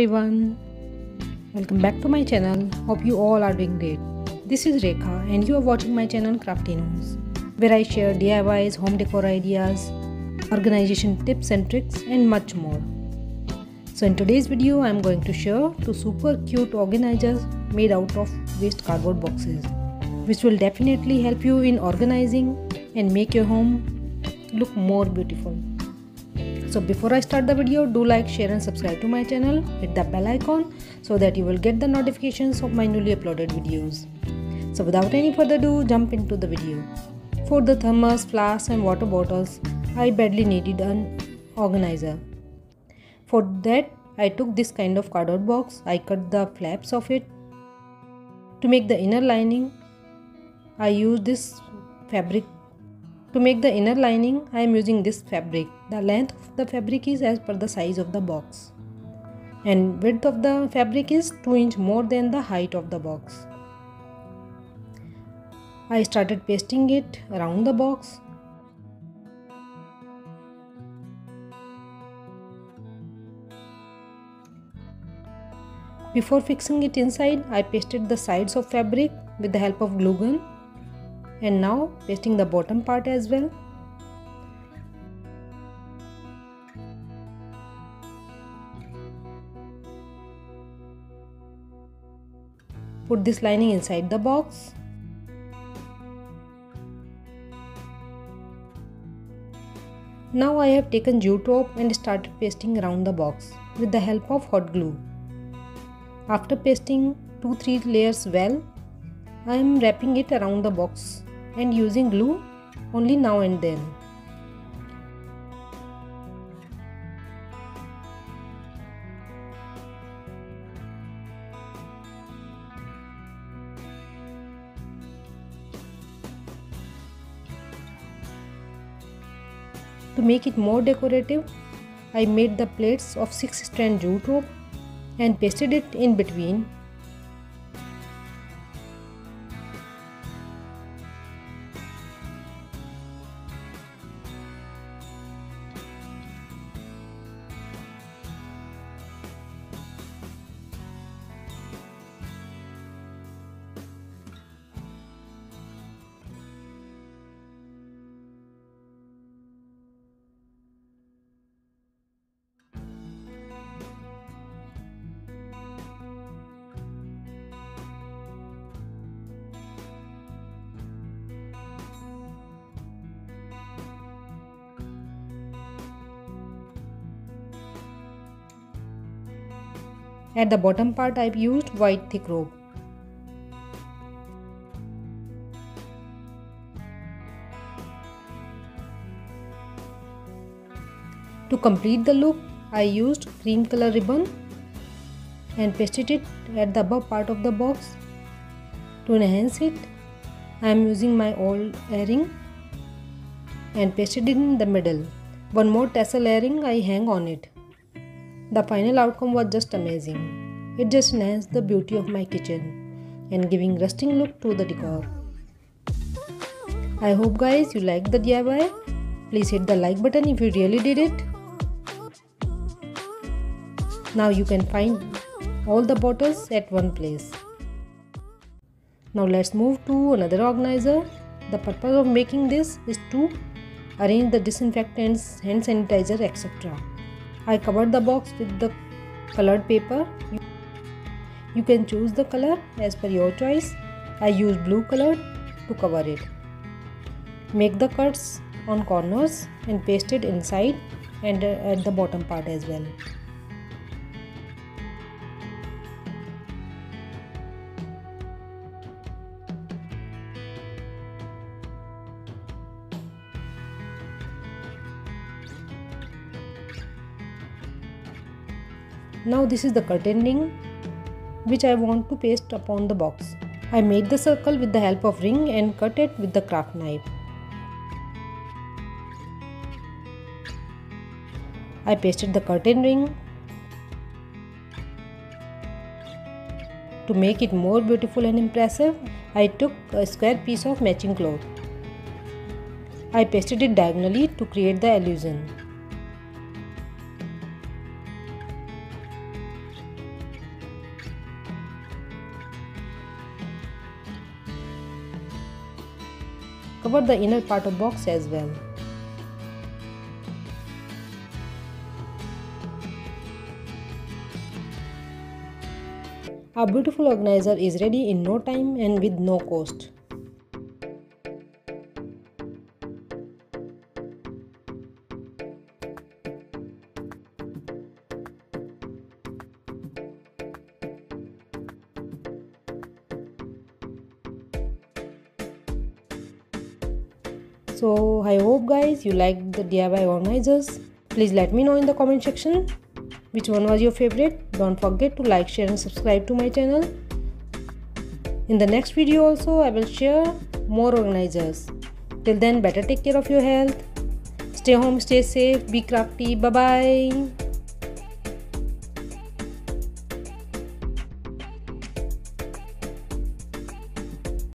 everyone, welcome back to my channel. Hope you all are doing great. This is Rekha and you are watching my channel Crafty-noons, where I share DIYs, home decor ideas, organization tips and tricks and much more. So in today's video I am going to share two super cute organizers made out of waste cardboard boxes, which will definitely help you in organizing and make your home look more beautiful. So before I start the video, do like, share and subscribe to my channel. Hit the bell icon so that you will get the notifications of my newly uploaded videos. So without any further ado, jump into the video. For the thermos, flasks and water bottles, I badly needed an organizer. For that, I took this kind of cardboard box. I cut the flaps of it. To make the inner lining, I used this fabric. To make the inner lining, I am using this fabric. The length of the fabric is as per the size of the box. And width of the fabric is 2 inches more than the height of the box. I started pasting it around the box. Before fixing it inside, I pasted the sides of fabric with the help of glue gun. And now pasting the bottom part as well. Put this lining inside the box. Now I have taken jute rope and started pasting around the box with the help of hot glue. After pasting 2-3 layers well, I am wrapping it around the box and using glue only now and then. To make it more decorative, I made the plates of 6-strand jute rope and pasted it in between. At the bottom part, I've used white thick rope. To complete the look, I used cream color ribbon and pasted it at the above part of the box. To enhance it, I am using my old earring and pasted it in the middle. One more tassel earring I hang on it. The final outcome was just amazing. It just enhanced the beauty of my kitchen and giving rustic look to the decor. I hope guys you liked the DIY. Please hit the like button if you really did it. Now you can find all the bottles at one place. Now let's move to another organizer. The purpose of making this is to arrange the disinfectants, hand sanitizer, etc. I covered the box with the colored paper. You can choose the color as per your choice. I used blue color to cover it. Make the cuts on corners and paste it inside and at the bottom part as well. Now this is the curtain ring which I want to paste upon the box. I made the circle with the help of ring and cut it with the craft knife. I pasted the curtain ring. To make it more beautiful and impressive, I took a square piece of matching cloth. I pasted it diagonally to create the illusion. cover the inner part of box as well. Our beautiful organizer is ready in no time and with no cost. So I hope guys you liked the DIY organizers. Please let me know in the comment section which one was your favorite. Don't forget to like, share and subscribe to my channel. In the next video also I will share more organizers. Till then, better take care of your health. Stay home, stay safe, be crafty. Bye bye.